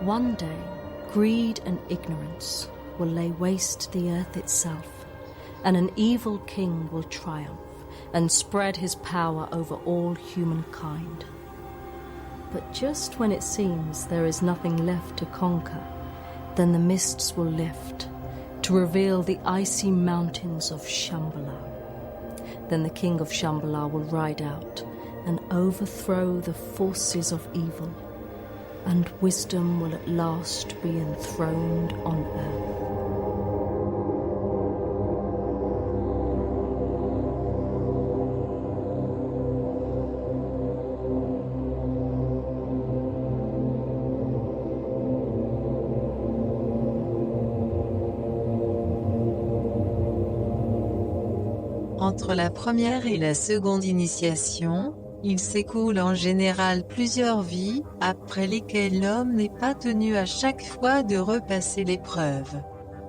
One day, greed and ignorance will lay waste the earth itself, and an evil king will triumph and spread his power over all humankind. But just when it seems there is nothing left to conquer, then the mists will lift to reveal the icy mountains of Shambhala. Then the king of Shambhala will ride out and overthrow the forces of evil, and wisdom will at last be enthroned on earth. Entre la première et la seconde initiation, il s'écoule en général plusieurs vies, après lesquelles l'homme n'est pas tenu à chaque fois de repasser l'épreuve.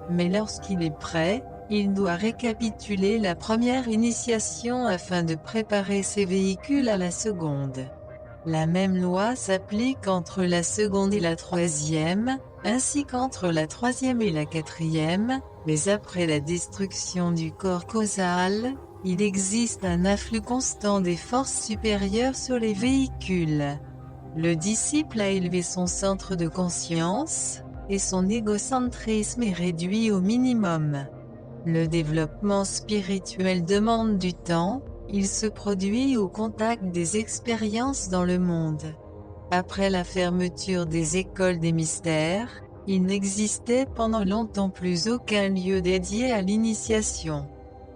Mais lorsqu'il est prêt, il doit récapituler la première initiation afin de préparer ses véhicules à la seconde. La même loi s'applique entre la seconde et la troisième, ainsi qu'entre la troisième et la quatrième, mais après la destruction du corps causal, il existe un afflux constant des forces supérieures sur les véhicules. Le disciple a élevé son centre de conscience, et son égocentrisme est réduit au minimum. Le développement spirituel demande du temps, il se produit au contact des expériences dans le monde. Après la fermeture des écoles des mystères, il n'existait pendant longtemps plus aucun lieu dédié à l'initiation.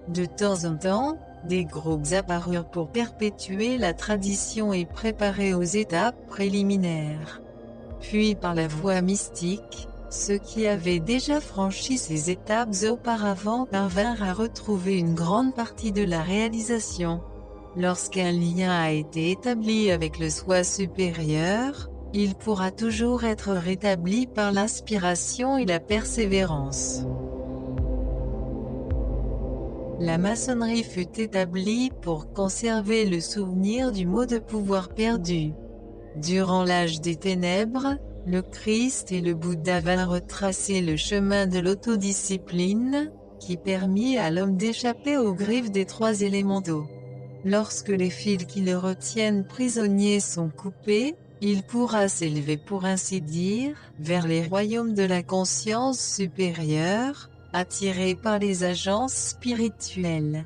De temps en temps, des groupes apparurent pour perpétuer la tradition et préparer aux étapes préliminaires. Puis par la voie mystique, ceux qui avaient déjà franchi ces étapes auparavant parvinrent à retrouver une grande partie de la réalisation. Lorsqu'un lien a été établi avec le soi supérieur, il pourra toujours être rétabli par l'inspiration et la persévérance. La maçonnerie fut établie pour conserver le souvenir du mot de pouvoir perdu. Durant l'âge des ténèbres, le Christ et le Bouddha vinrent retracer le chemin de l'autodiscipline, qui permit à l'homme d'échapper aux griffes des trois élémentaux. Lorsque les fils qui le retiennent prisonnier sont coupés, il pourra s'élever pour ainsi dire, vers les royaumes de la conscience supérieure, attiré par les agences spirituelles.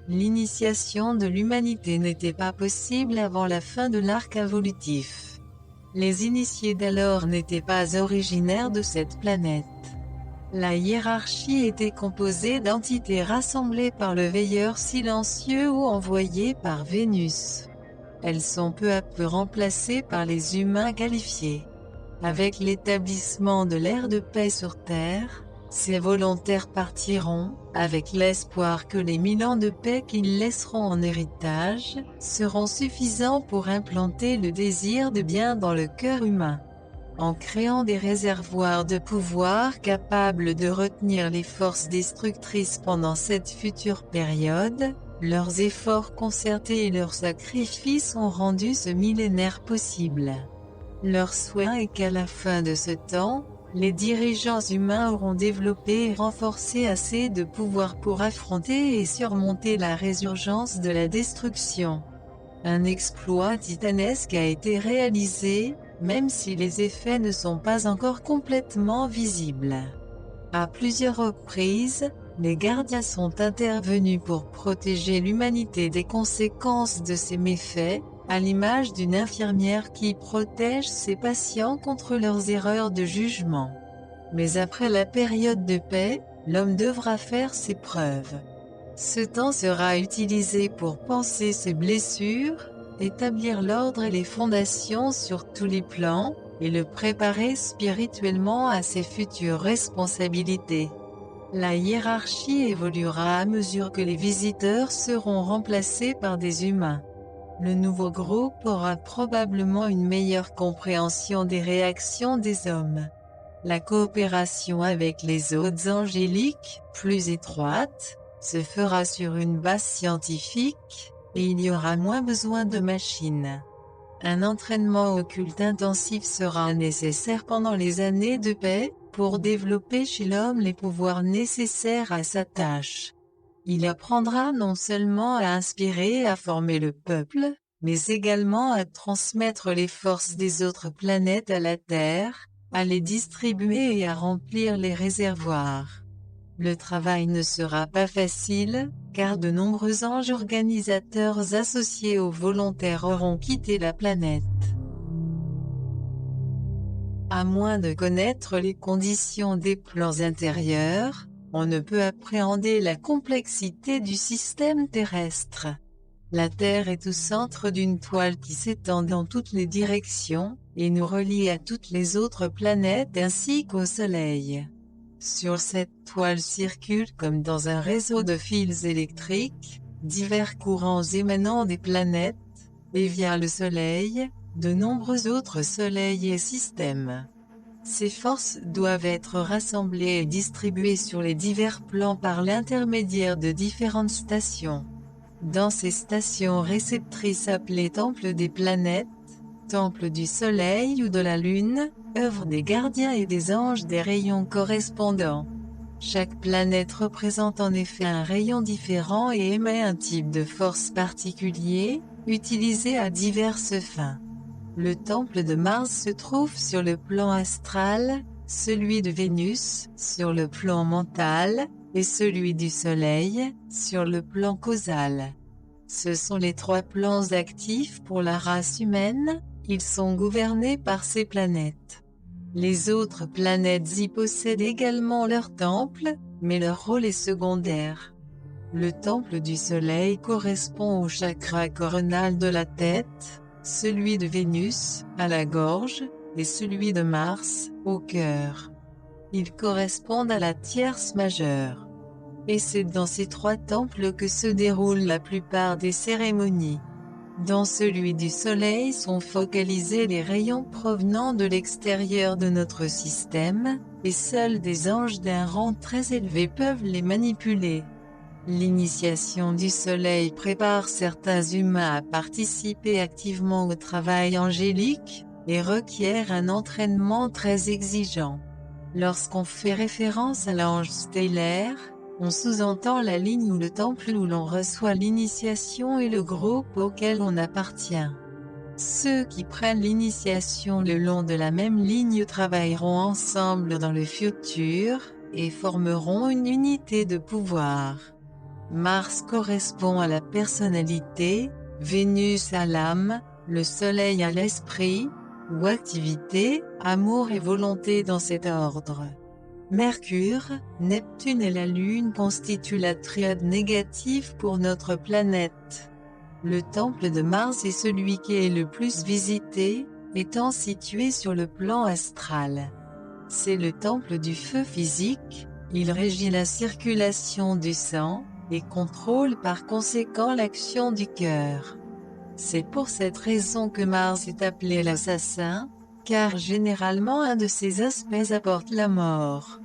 L'initiation de l'humanité n'était pas possible avant la fin de l'arc évolutif. Les initiés d'alors n'étaient pas originaires de cette planète. La hiérarchie était composée d'entités rassemblées par le veilleur silencieux ou envoyées par Vénus. Elles sont peu à peu remplacées par les humains qualifiés. Avec l'établissement de l'ère de paix sur Terre, ces volontaires partiront, avec l'espoir que les 1000 ans de paix qu'ils laisseront en héritage, seront suffisants pour implanter le désir de bien dans le cœur humain. En créant des réservoirs de pouvoir capables de retenir les forces destructrices pendant cette future période, leurs efforts concertés et leurs sacrifices ont rendu ce millénaire possible. Leur souhait est qu'à la fin de ce temps, les dirigeants humains auront développé et renforcé assez de pouvoir pour affronter et surmonter la résurgence de la destruction. Un exploit titanesque a été réalisé, même si les effets ne sont pas encore complètement visibles. À plusieurs reprises, les gardiens sont intervenus pour protéger l'humanité des conséquences de ces méfaits, à l'image d'une infirmière qui protège ses patients contre leurs erreurs de jugement. Mais après la période de paix, l'homme devra faire ses preuves. Ce temps sera utilisé pour panser ses blessures, établir l'ordre et les fondations sur tous les plans, et le préparer spirituellement à ses futures responsabilités. La hiérarchie évoluera à mesure que les visiteurs seront remplacés par des humains. Le nouveau groupe aura probablement une meilleure compréhension des réactions des hommes. La coopération avec les autres angéliques, plus étroite, se fera sur une base scientifique, et il y aura moins besoin de machines. Un entraînement occulte intensif sera nécessaire pendant les années de paix, pour développer chez l'homme les pouvoirs nécessaires à sa tâche. Il apprendra non seulement à inspirer et à former le peuple, mais également à transmettre les forces des autres planètes à la Terre, à les distribuer et à remplir les réservoirs. Le travail ne sera pas facile, car de nombreux anges organisateurs associés aux volontaires auront quitté la planète. À moins de connaître les conditions des plans intérieurs, on ne peut appréhender la complexité du système terrestre. La Terre est au centre d'une toile qui s'étend dans toutes les directions, et nous relie à toutes les autres planètes ainsi qu'au Soleil. Sur cette toile circulent comme dans un réseau de fils électriques, divers courants émanant des planètes, et via le Soleil, de nombreux autres soleils et systèmes. Ces forces doivent être rassemblées et distribuées sur les divers plans par l'intermédiaire de différentes stations. Dans ces stations réceptrices appelées temples des planètes, temples du Soleil ou de la Lune, œuvrent des gardiens et des anges des rayons correspondants. Chaque planète représente en effet un rayon différent et émet un type de force particulier, utilisé à diverses fins. Le temple de Mars se trouve sur le plan astral, celui de Vénus, sur le plan mental, et celui du Soleil, sur le plan causal. Ce sont les trois plans actifs pour la race humaine, ils sont gouvernés par ces planètes. Les autres planètes y possèdent également leur temple, mais leur rôle est secondaire. Le temple du Soleil correspond au chakra coronal de la tête, celui de Vénus, à la gorge, et celui de Mars, au cœur. Ils correspondent à la tierce majeure. Et c'est dans ces trois temples que se déroulent la plupart des cérémonies. Dans celui du Soleil sont focalisés les rayons provenant de l'extérieur de notre système, et seuls des anges d'un rang très élevé peuvent les manipuler. L'initiation du Soleil prépare certains humains à participer activement au travail angélique, et requiert un entraînement très exigeant. Lorsqu'on fait référence à l'ange stellaire, on sous-entend la ligne ou le temple où l'on reçoit l'initiation et le groupe auquel on appartient. Ceux qui prennent l'initiation le long de la même ligne travailleront ensemble dans le futur, et formeront une unité de pouvoir. Mars correspond à la personnalité, Vénus à l'âme, le Soleil à l'esprit, ou activité, amour et volonté dans cet ordre. Mercure, Neptune et la Lune constituent la triade négative pour notre planète. Le temple de Mars est celui qui est le plus visité, étant situé sur le plan astral. C'est le temple du feu physique, il régit la circulation du sang, et contrôle par conséquent l'action du cœur. C'est pour cette raison que Mars est appelé l'assassin, car généralement un de ses aspects apporte la mort.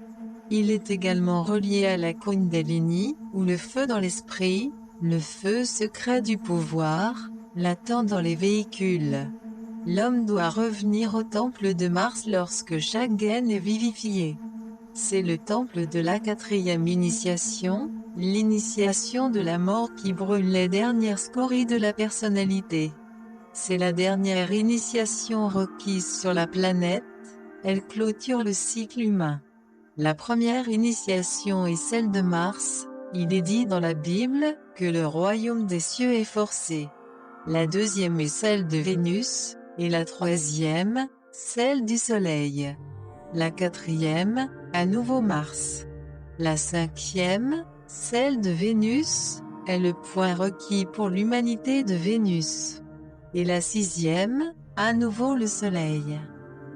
Il est également relié à la Kundalini, ou le feu dans l'esprit, le feu secret du pouvoir, latent dans les véhicules. L'homme doit revenir au temple de Mars lorsque chaque gaine est vivifiée. C'est le temple de la 4e initiation, l'initiation de la mort qui brûle les dernières scories de la personnalité. C'est la dernière initiation requise sur la planète, elle clôture le cycle humain. La première initiation est celle de Mars, il est dit dans la Bible, que le royaume des cieux est forcé. La deuxième est celle de Vénus, et la troisième, celle du Soleil. La quatrième, à nouveau Mars. La cinquième, celle de Vénus, est le point requis pour l'humanité de Vénus. Et la sixième, à nouveau le Soleil.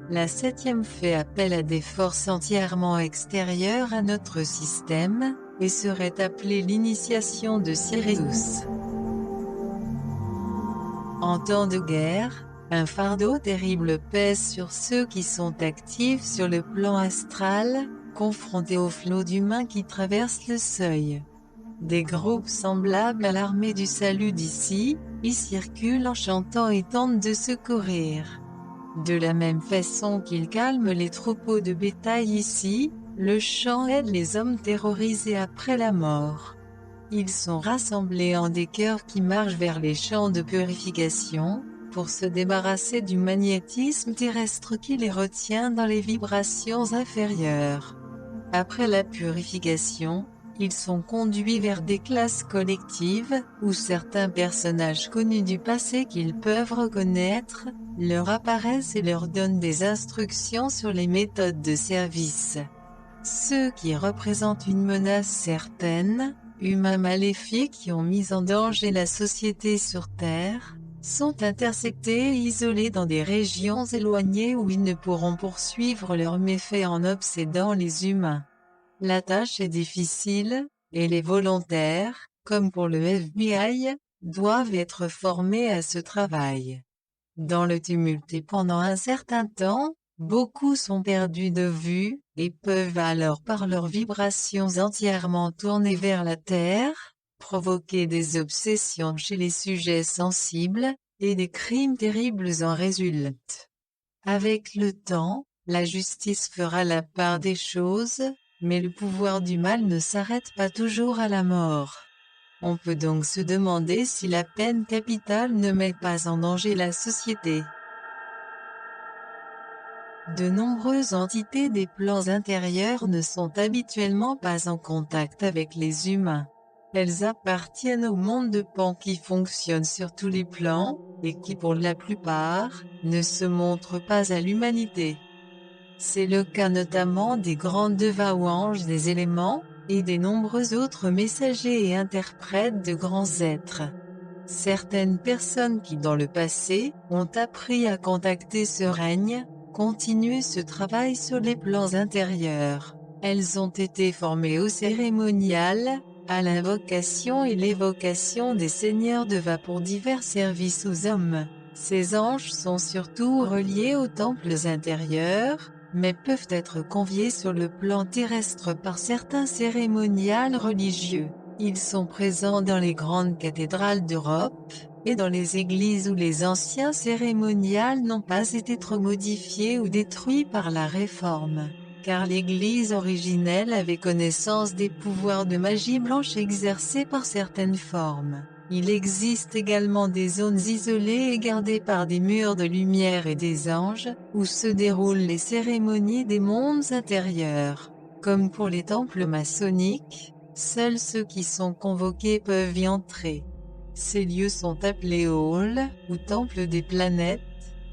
La septième fait appel à des forces entièrement extérieures à notre système, et serait appelée l'initiation de Sirius. En temps de guerre, un fardeau terrible pèse sur ceux qui sont actifs sur le plan astral, confrontés au flot d'humains qui traversent le seuil. Des groupes semblables à l'armée du salut d'ici, y circulent en chantant et tentent de secourir. De la même façon qu'il calme les troupeaux de bétail ici, le chant aide les hommes terrorisés après la mort. Ils sont rassemblés en des chœurs qui marchent vers les champs de purification, pour se débarrasser du magnétisme terrestre qui les retient dans les vibrations inférieures. Après la purification, ils sont conduits vers des classes collectives, où certains personnages connus du passé qu'ils peuvent reconnaître, leur apparaissent et leur donnent des instructions sur les méthodes de service. Ceux qui représentent une menace certaine, humains maléfiques qui ont mis en danger la société sur Terre, sont interceptés et isolés dans des régions éloignées où ils ne pourront poursuivre leurs méfaits en obsédant les humains. La tâche est difficile, et les volontaires, comme pour le FBI, doivent être formés à ce travail. Dans le tumulte et pendant un certain temps, beaucoup sont perdus de vue, et peuvent alors par leurs vibrations entièrement tournées vers la Terre, provoquer des obsessions chez les sujets sensibles, et des crimes terribles en résultent. Avec le temps, la justice fera la part des choses, mais le pouvoir du mal ne s'arrête pas toujours à la mort. On peut donc se demander si la peine capitale ne met pas en danger la société. De nombreuses entités des plans intérieurs ne sont habituellement pas en contact avec les humains. Elles appartiennent au monde de Pan qui fonctionne sur tous les plans, et qui pour la plupart, ne se montrent pas à l'humanité. C'est le cas notamment des grands devas ou anges des éléments, et des nombreux autres messagers et interprètes de grands êtres. Certaines personnes qui dans le passé, ont appris à contacter ce règne, continuent ce travail sur les plans intérieurs. Elles ont été formées au cérémonial, à l'invocation et l'évocation des seigneurs Deva pour divers services aux hommes. Ces anges sont surtout reliés aux temples intérieurs, mais peuvent être conviés sur le plan terrestre par certains cérémonials religieux. Ils sont présents dans les grandes cathédrales d'Europe, et dans les églises où les anciens cérémonials n'ont pas été trop modifiés ou détruits par la réforme. Car l'église originelle avait connaissance des pouvoirs de magie blanche exercés par certaines formes. Il existe également des zones isolées et gardées par des murs de lumière et des anges, où se déroulent les cérémonies des mondes intérieurs. Comme pour les temples maçonniques, seuls ceux qui sont convoqués peuvent y entrer. Ces lieux sont appelés halls, ou temples des planètes,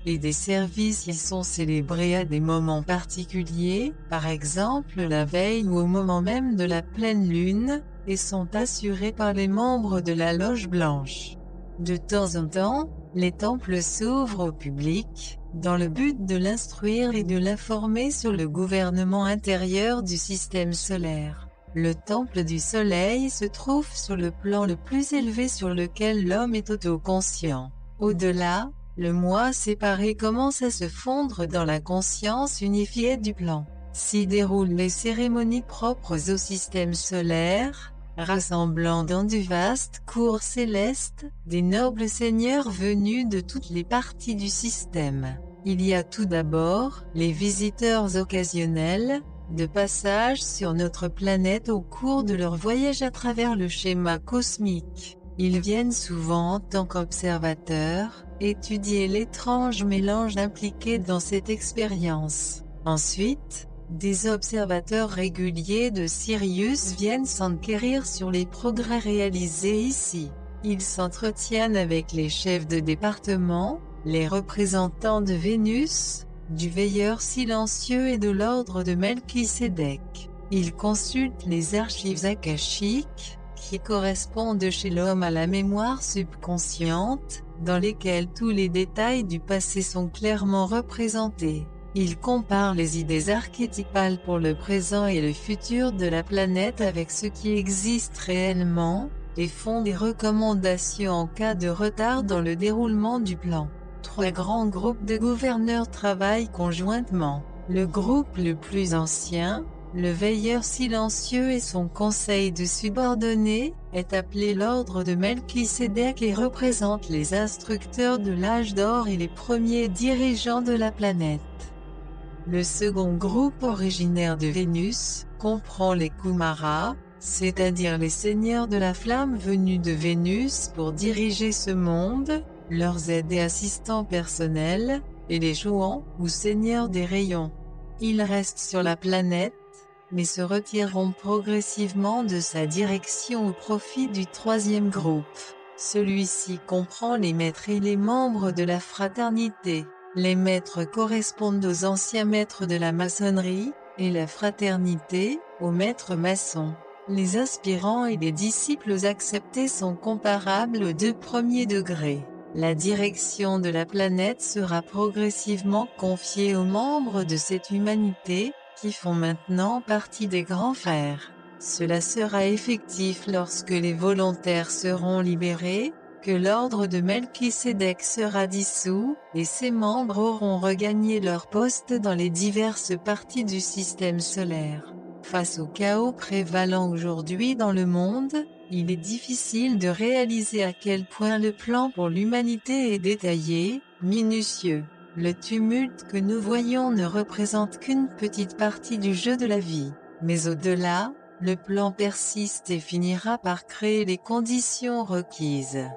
et des services y sont célébrés à des moments particuliers, par exemple la veille ou au moment même de la pleine lune, et sont assurés par les membres de la loge blanche. De temps en temps, les temples s'ouvrent au public, dans le but de l'instruire et de l'informer sur le gouvernement intérieur du système solaire. Le temple du soleil se trouve sur le plan le plus élevé sur lequel l'homme est autoconscient. Au-delà, le moi séparé commence à se fondre dans la conscience unifiée du plan. S'y déroulent les cérémonies propres au système solaire, rassemblant dans de vastes cours célestes, des nobles seigneurs venus de toutes les parties du système. Il y a tout d'abord, les visiteurs occasionnels, de passage sur notre planète au cours de leur voyage à travers le schéma cosmique. Ils viennent souvent en tant qu'observateurs, étudier l'étrange mélange impliqué dans cette expérience. Ensuite, des observateurs réguliers de Sirius viennent s'enquérir sur les progrès réalisés ici. Ils s'entretiennent avec les chefs de département, les représentants de Vénus, du veilleur silencieux et de l'ordre de Melchisédek. Ils consultent les archives akashiques, qui correspondent chez l'homme à la mémoire subconsciente, dans lesquelles tous les détails du passé sont clairement représentés. Ils comparent les idées archétypales pour le présent et le futur de la planète avec ce qui existe réellement, et font des recommandations en cas de retard dans le déroulement du plan. 3 grands groupes de gouverneurs travaillent conjointement. Le groupe le plus ancien, le veilleur silencieux et son conseil de subordonnés, est appelé l'ordre de Melchisédek et représente les instructeurs de l'âge d'or et les premiers dirigeants de la planète. Le second groupe originaire de Vénus comprend les Kumaras, c'est-à-dire les seigneurs de la flamme venus de Vénus pour diriger ce monde, leurs aides et assistants personnels, et les Jouans, ou seigneurs des rayons. Ils restent sur la planète, mais se retireront progressivement de sa direction au profit du troisième groupe. Celui-ci comprend les maîtres et les membres de la fraternité. Les maîtres correspondent aux anciens maîtres de la maçonnerie, et la fraternité, aux maîtres maçons. Les aspirants et les disciples acceptés sont comparables aux deux premiers degrés. La direction de la planète sera progressivement confiée aux membres de cette humanité, qui font maintenant partie des grands frères. Cela sera effectif lorsque les volontaires seront libérés, que l'ordre de Melchisédek sera dissous, et ses membres auront regagné leur poste dans les diverses parties du système solaire. Face au chaos prévalant aujourd'hui dans le monde, il est difficile de réaliser à quel point le plan pour l'humanité est détaillé, minutieux. Le tumulte que nous voyons ne représente qu'une petite partie du jeu de la vie. Mais au-delà, le plan persiste et finira par créer les conditions requises.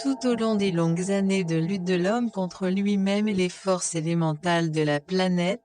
Tout au long des longues années de lutte de l'homme contre lui-même et les forces élémentales de la planète,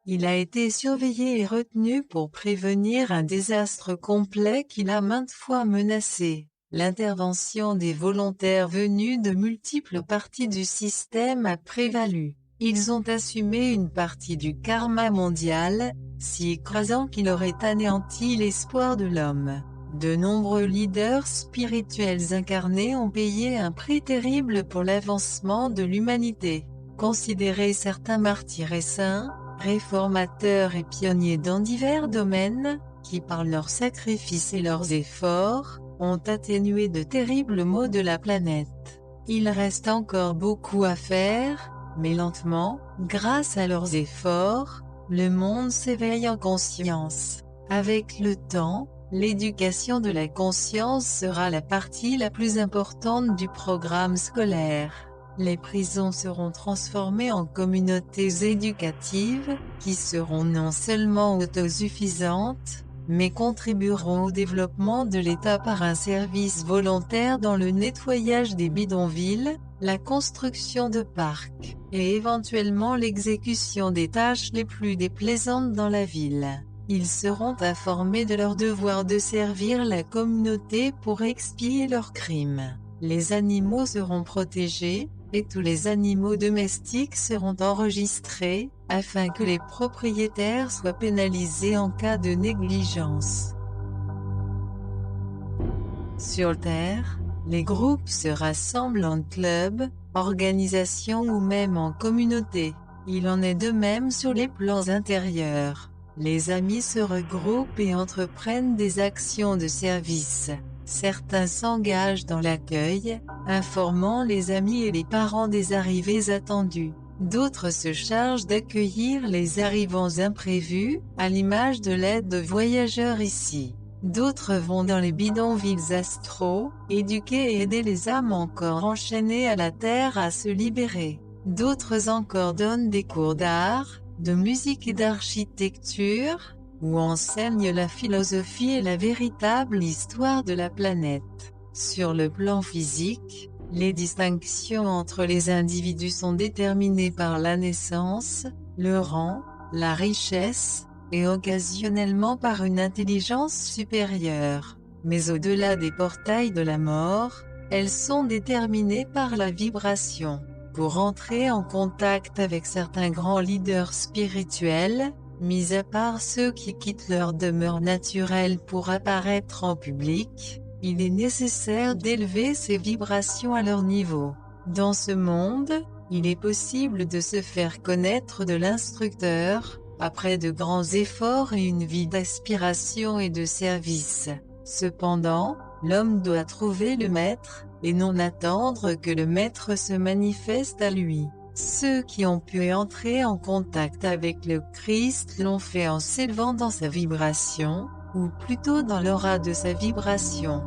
il a été surveillé et retenu pour prévenir un désastre complet qui l'a maintes fois menacé. L'intervention des volontaires venus de multiples parties du système a prévalu. Ils ont assumé une partie du karma mondial, si écrasant qu'il aurait anéanti l'espoir de l'homme. De nombreux leaders spirituels incarnés ont payé un prix terrible pour l'avancement de l'humanité. Considérez certains martyrs et saints, réformateurs et pionniers dans divers domaines, qui par leurs sacrifices et leurs efforts, ont atténué de terribles maux de la planète. Il reste encore beaucoup à faire, mais lentement, grâce à leurs efforts, le monde s'éveille en conscience. Avec le temps, l'éducation de la conscience sera la partie la plus importante du programme scolaire. Les prisons seront transformées en communautés éducatives, qui seront non seulement autosuffisantes, mais contribueront au développement de l'État par un service volontaire dans le nettoyage des bidonvilles, la construction de parcs, et éventuellement l'exécution des tâches les plus déplaisantes dans la ville. Ils seront informés de leur devoir de servir la communauté pour expier leurs crimes. Les animaux seront protégés, et tous les animaux domestiques seront enregistrés, afin que les propriétaires soient pénalisés en cas de négligence. Sur Terre, les groupes se rassemblent en clubs, organisations ou même en communautés. Il en est de même sur les plans intérieurs. Les amis se regroupent et entreprennent des actions de service. Certains s'engagent dans l'accueil, informant les amis et les parents des arrivées attendues. D'autres se chargent d'accueillir les arrivants imprévus, à l'image de l'aide de voyageurs ici. D'autres vont dans les bidonvilles astraux, éduquer et aider les âmes encore enchaînées à la terre à se libérer. D'autres encore donnent des cours d'art, de musique et d'architecture, où enseigne la philosophie et la véritable histoire de la planète. Sur le plan physique, les distinctions entre les individus sont déterminées par la naissance, le rang, la richesse, et occasionnellement par une intelligence supérieure. Mais au-delà des portails de la mort, elles sont déterminées par la vibration. Pour entrer en contact avec certains grands leaders spirituels, mis à part ceux qui quittent leur demeure naturelle pour apparaître en public, il est nécessaire d'élever ces vibrations à leur niveau. Dans ce monde, il est possible de se faire connaître de l'instructeur, après de grands efforts et une vie d'aspiration et de service. Cependant, l'homme doit trouver le maître, et non attendre que le maître se manifeste à lui. Ceux qui ont pu entrer en contact avec le Christ l'ont fait en s'élevant dans sa vibration, ou plutôt dans l'aura de sa vibration.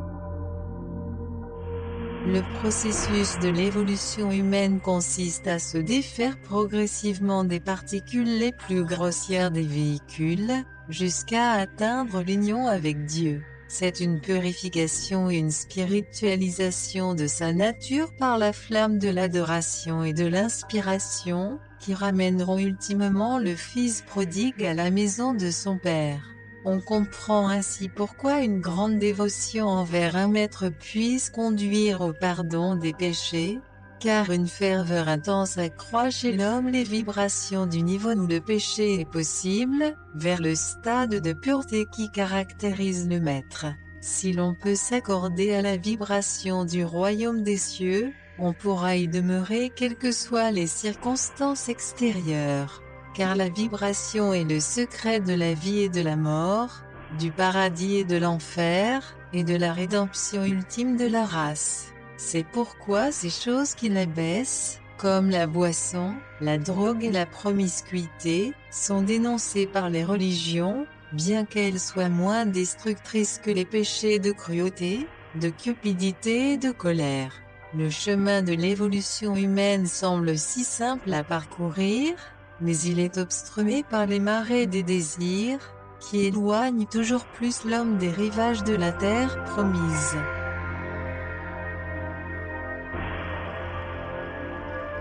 Le processus de l'évolution humaine consiste à se défaire progressivement des particules les plus grossières des véhicules, jusqu'à atteindre l'union avec Dieu. C'est une purification et une spiritualisation de sa nature par la flamme de l'adoration et de l'inspiration, qui ramèneront ultimement le Fils prodigue à la maison de son Père. On comprend ainsi pourquoi une grande dévotion envers un maître puisse conduire au pardon des péchés, car une ferveur intense accroît chez l'homme les vibrations du niveau où le péché est possible, vers le stade de pureté qui caractérise le maître. Si l'on peut s'accorder à la vibration du royaume des cieux, on pourra y demeurer quelles que soient les circonstances extérieures. Car la vibration est le secret de la vie et de la mort, du paradis et de l'enfer, et de la rédemption ultime de la race. C'est pourquoi ces choses qui l'abaissent, comme la boisson, la drogue et la promiscuité, sont dénoncées par les religions, bien qu'elles soient moins destructrices que les péchés de cruauté, de cupidité et de colère. Le chemin de l'évolution humaine semble si simple à parcourir, mais il est obstrué par les marées des désirs, qui éloignent toujours plus l'homme des rivages de la terre promise.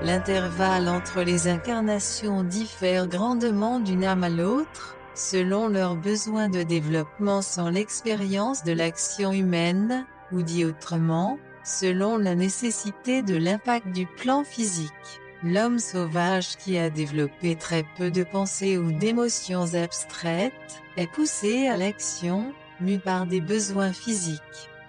L'intervalle entre les incarnations diffère grandement d'une âme à l'autre, selon leurs besoins de développement sans l'expérience de l'action humaine, ou dit autrement, selon la nécessité de l'impact du plan physique. L'homme sauvage qui a développé très peu de pensées ou d'émotions abstraites, est poussé à l'action, mu par des besoins physiques.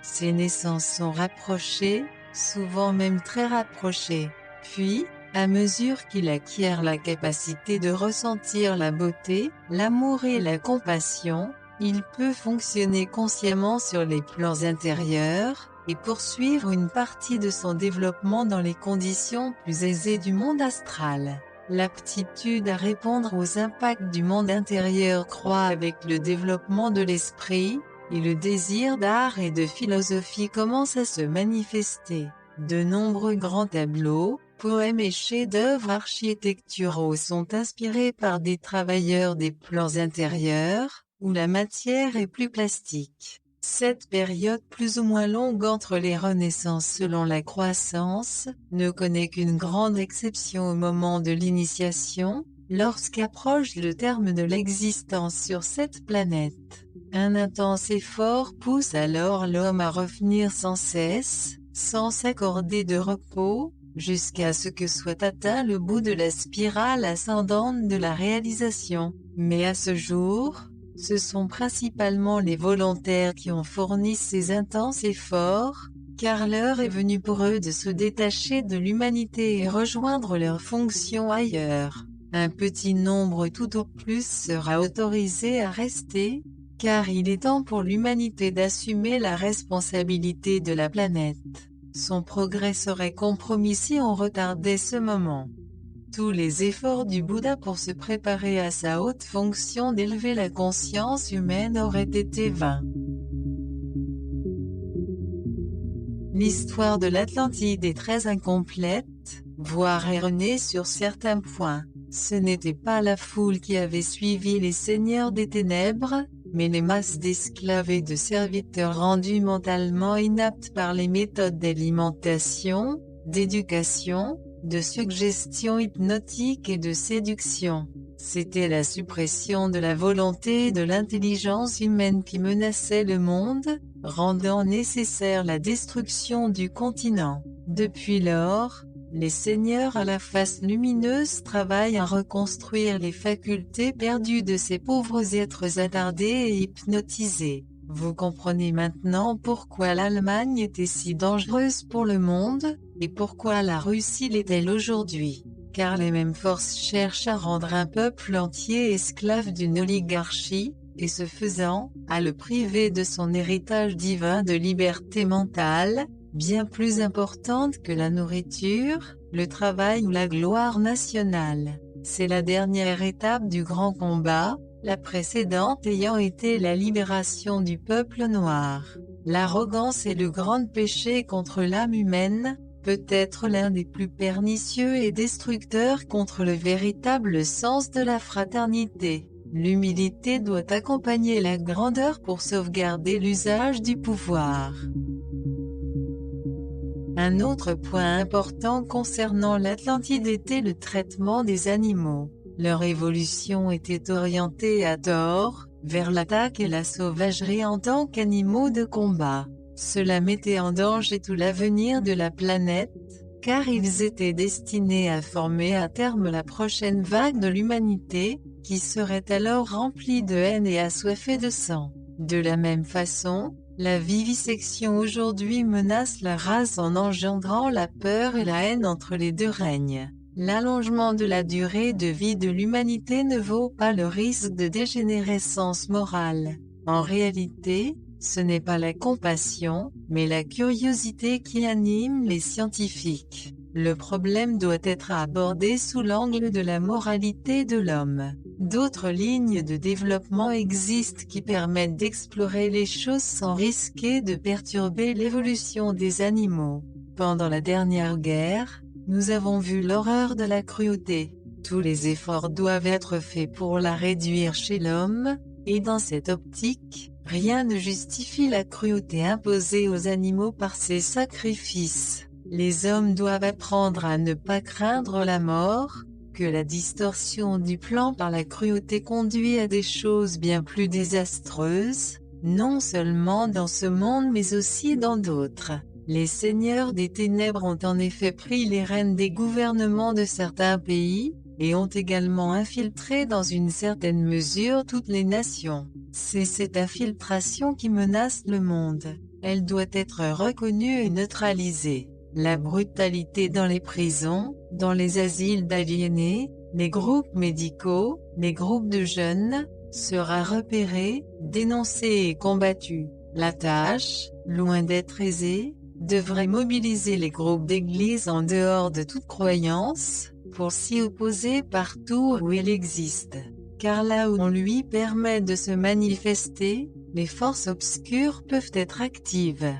Ses naissances sont rapprochées, souvent même très rapprochées. Puis, à mesure qu'il acquiert la capacité de ressentir la beauté, l'amour et la compassion, il peut fonctionner consciemment sur les plans intérieurs, et poursuivre une partie de son développement dans les conditions plus aisées du monde astral. L'aptitude à répondre aux impacts du monde intérieur croît avec le développement de l'esprit, et le désir d'art et de philosophie commence à se manifester. De nombreux grands tableaux, poèmes et chefs-d'œuvre architecturaux sont inspirés par des travailleurs des plans intérieurs, où la matière est plus plastique. Cette période plus ou moins longue entre les renaissances selon la croissance, ne connaît qu'une grande exception au moment de l'initiation, lorsqu'approche le terme de l'existence sur cette planète. Un intense effort pousse alors l'homme à revenir sans cesse, sans s'accorder de repos, jusqu'à ce que soit atteint le bout de la spirale ascendante de la réalisation. Mais à ce jour, ce sont principalement les volontaires qui ont fourni ces intenses efforts, car l'heure est venue pour eux de se détacher de l'humanité et rejoindre leurs fonctions ailleurs. Un petit nombre tout au plus sera autorisé à rester, car il est temps pour l'humanité d'assumer la responsabilité de la planète. Son progrès serait compromis si on retardait ce moment. Tous les efforts du Bouddha pour se préparer à sa haute fonction d'élever la conscience humaine auraient été vains. L'histoire de l'Atlantide est très incomplète, voire erronée sur certains points. Ce n'était pas la foule qui avait suivi les seigneurs des ténèbres, mais les masses d'esclaves et de serviteurs rendus mentalement inaptes par les méthodes d'alimentation, d'éducation, de suggestion hypnotique et de séduction. C'était la suppression de la volonté et de l'intelligence humaine qui menaçait le monde, rendant nécessaire la destruction du continent. Depuis lors, les seigneurs à la face lumineuse travaillent à reconstruire les facultés perdues de ces pauvres êtres attardés et hypnotisés. Vous comprenez maintenant pourquoi l'Allemagne était si dangereuse pour le monde, et pourquoi la Russie l'est-elle aujourd'hui. Car les mêmes forces cherchent à rendre un peuple entier esclave d'une oligarchie, et ce faisant, à le priver de son héritage divin de liberté mentale, bien plus importante que la nourriture, le travail ou la gloire nationale. C'est la dernière étape du grand combat, la précédente ayant été la libération du peuple noir. L'arrogance est le grand péché contre l'âme humaine, peut-être l'un des plus pernicieux et destructeurs contre le véritable sens de la fraternité. L'humilité doit accompagner la grandeur pour sauvegarder l'usage du pouvoir. Un autre point important concernant l'Atlantide était le traitement des animaux. Leur évolution était orientée à tort, vers l'attaque et la sauvagerie en tant qu'animaux de combat. Cela mettait en danger tout l'avenir de la planète, car ils étaient destinés à former à terme la prochaine vague de l'humanité, qui serait alors remplie de haine et assoiffée de sang. De la même façon, la vivisection aujourd'hui menace la race en engendrant la peur et la haine entre les deux règnes. L'allongement de la durée de vie de l'humanité ne vaut pas le risque de dégénérescence morale. En réalité, ce n'est pas la compassion, mais la curiosité qui anime les scientifiques. Le problème doit être abordé sous l'angle de la moralité de l'homme. D'autres lignes de développement existent qui permettent d'explorer les choses sans risquer de perturber l'évolution des animaux. Pendant la dernière guerre, nous avons vu l'horreur de la cruauté. Tous les efforts doivent être faits pour la réduire chez l'homme, et dans cette optique, rien ne justifie la cruauté imposée aux animaux par ces sacrifices. Les hommes doivent apprendre à ne pas craindre la mort, que la distorsion du plan par la cruauté conduit à des choses bien plus désastreuses, non seulement dans ce monde mais aussi dans d'autres. Les seigneurs des ténèbres ont en effet pris les rênes des gouvernements de certains pays, et ont également infiltré dans une certaine mesure toutes les nations. C'est cette infiltration qui menace le monde. Elle doit être reconnue et neutralisée. La brutalité dans les prisons, dans les asiles d'aliénés, les groupes médicaux, les groupes de jeunes, sera repérée, dénoncée et combattue. La tâche, loin d'être aisée, devrait mobiliser les groupes d'église en dehors de toute croyance, pour s'y opposer partout où il existe. Car là où on lui permet de se manifester, les forces obscures peuvent être actives.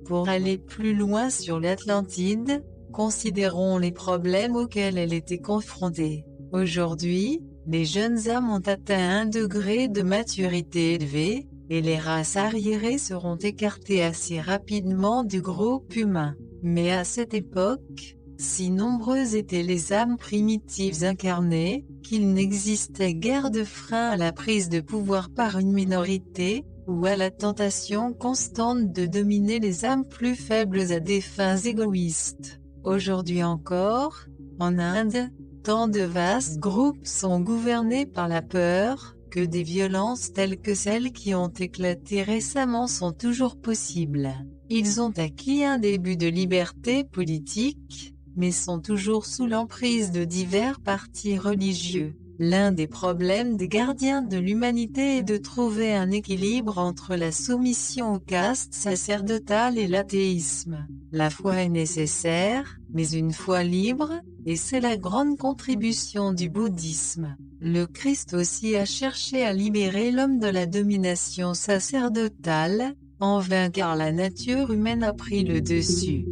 Pour aller plus loin sur l'Atlantide, considérons les problèmes auxquels elle était confrontée. Aujourd'hui, les jeunes âmes ont atteint un degré de maturité élevé, et les races arriérées seront écartées assez rapidement du groupe humain. Mais à cette époque, si nombreuses étaient les âmes primitives incarnées, qu'il n'existait guère de frein à la prise de pouvoir par une minorité, ou à la tentation constante de dominer les âmes plus faibles à des fins égoïstes. Aujourd'hui encore, en Inde, tant de vastes groupes sont gouvernés par la peur, que des violences telles que celles qui ont éclaté récemment sont toujours possibles. Ils ont acquis un début de liberté politique, mais sont toujours sous l'emprise de divers partis religieux. L'un des problèmes des gardiens de l'humanité est de trouver un équilibre entre la soumission aux castes sacerdotales et l'athéisme. La foi est nécessaire, mais une foi libre, et c'est la grande contribution du bouddhisme. Le Christ aussi a cherché à libérer l'homme de la domination sacerdotale, en vain car la nature humaine a pris le dessus.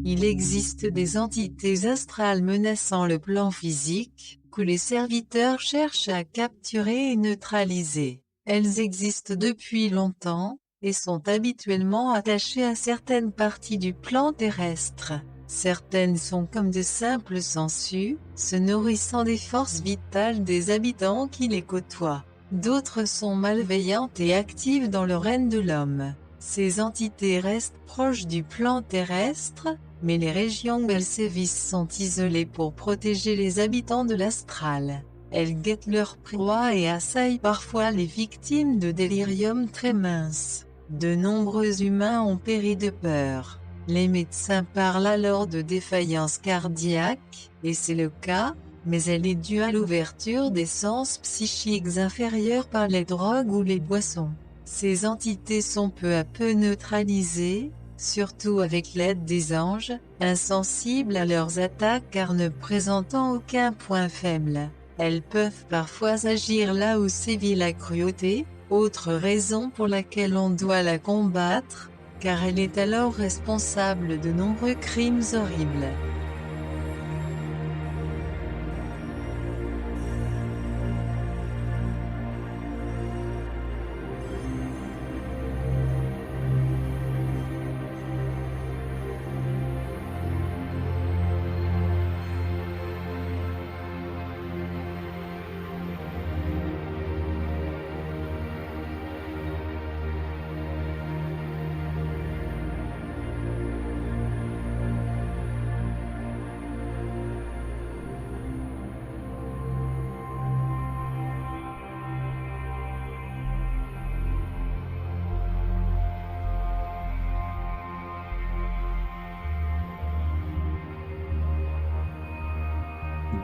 Il existe des entités astrales menaçant le plan physique, que les serviteurs cherchent à capturer et neutraliser. Elles existent depuis longtemps, et sont habituellement attachées à certaines parties du plan terrestre. Certaines sont comme de simples sangsues, se nourrissant des forces vitales des habitants qui les côtoient. D'autres sont malveillantes et actives dans le règne de l'homme. Ces entités restent proches du plan terrestre, mais les régions où elles sévissent sont isolées pour protéger les habitants de l'astral. Elles guettent leurs proies et assaillent parfois les victimes de délirium très minces. De nombreux humains ont péri de peur. Les médecins parlent alors de défaillance cardiaque, et c'est le cas, mais elle est due à l'ouverture des sens psychiques inférieurs par les drogues ou les boissons. Ces entités sont peu à peu neutralisées, surtout avec l'aide des anges, insensibles à leurs attaques car ne présentant aucun point faible. Elles peuvent parfois agir là où sévit la cruauté, autre raison pour laquelle on doit la combattre, car elle est alors responsable de nombreux crimes horribles.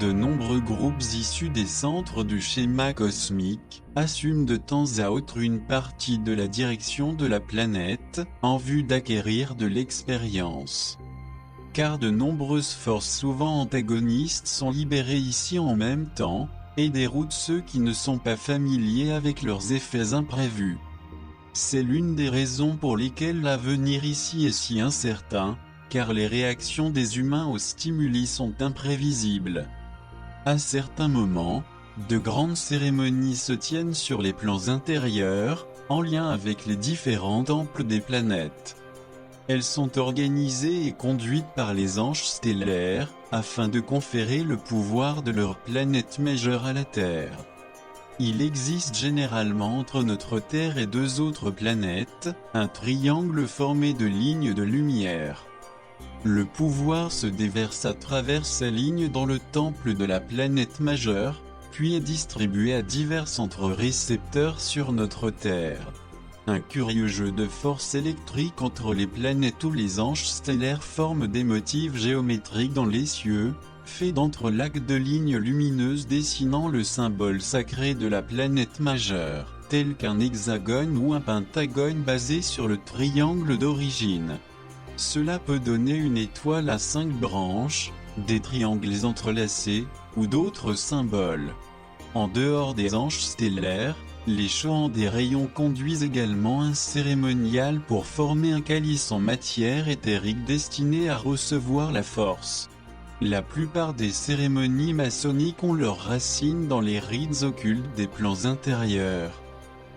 De nombreux groupes issus des centres du schéma cosmique assument de temps à autre une partie de la direction de la planète, en vue d'acquérir de l'expérience. Car de nombreuses forces souvent antagonistes sont libérées ici en même temps, et déroutent ceux qui ne sont pas familiers avec leurs effets imprévus. C'est l'une des raisons pour lesquelles l'avenir ici est si incertain, car les réactions des humains aux stimuli sont imprévisibles. À certains moments, de grandes cérémonies se tiennent sur les plans intérieurs, en lien avec les différents temples des planètes. Elles sont organisées et conduites par les anges stellaires, afin de conférer le pouvoir de leur planète majeure à la Terre. Il existe généralement entre notre Terre et deux autres planètes, un triangle formé de lignes de lumière. Le pouvoir se déverse à travers ces lignes dans le temple de la planète majeure, puis est distribué à divers centres récepteurs sur notre Terre. Un curieux jeu de force électrique entre les planètes où les anges stellaires forment des motifs géométriques dans les cieux, fait d'entrelacs de lignes lumineuses dessinant le symbole sacré de la planète majeure, tel qu'un hexagone ou un pentagone basé sur le triangle d'origine. Cela peut donner une étoile à 5 branches, des triangles entrelacés, ou d'autres symboles. En dehors des anges stellaires, les chants des rayons conduisent également un cérémonial pour former un calice en matière éthérique destiné à recevoir la force. La plupart des cérémonies maçonniques ont leurs racines dans les rites occultes des plans intérieurs.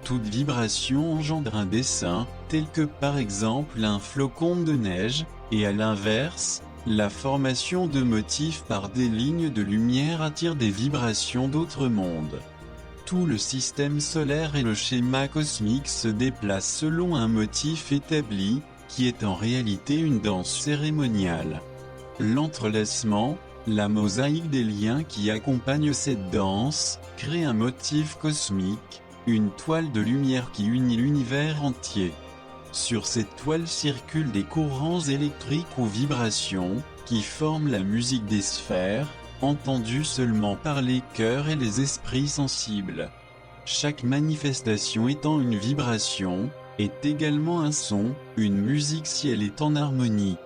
Toute vibration engendre un dessin, tel que par exemple un flocon de neige, et à l'inverse, la formation de motifs par des lignes de lumière attire des vibrations d'autres mondes. Tout le système solaire et le schéma cosmique se déplacent selon un motif établi, qui est en réalité une danse cérémoniale. L'entrelacement, la mosaïque des liens qui accompagnent cette danse, crée un motif cosmique, une toile de lumière qui unit l'univers entier. Sur cette toile circulent des courants électriques ou vibrations, qui forment la musique des sphères, entendue seulement par les cœurs et les esprits sensibles. Chaque manifestation étant une vibration, est également un son, une musique si elle est en harmonie.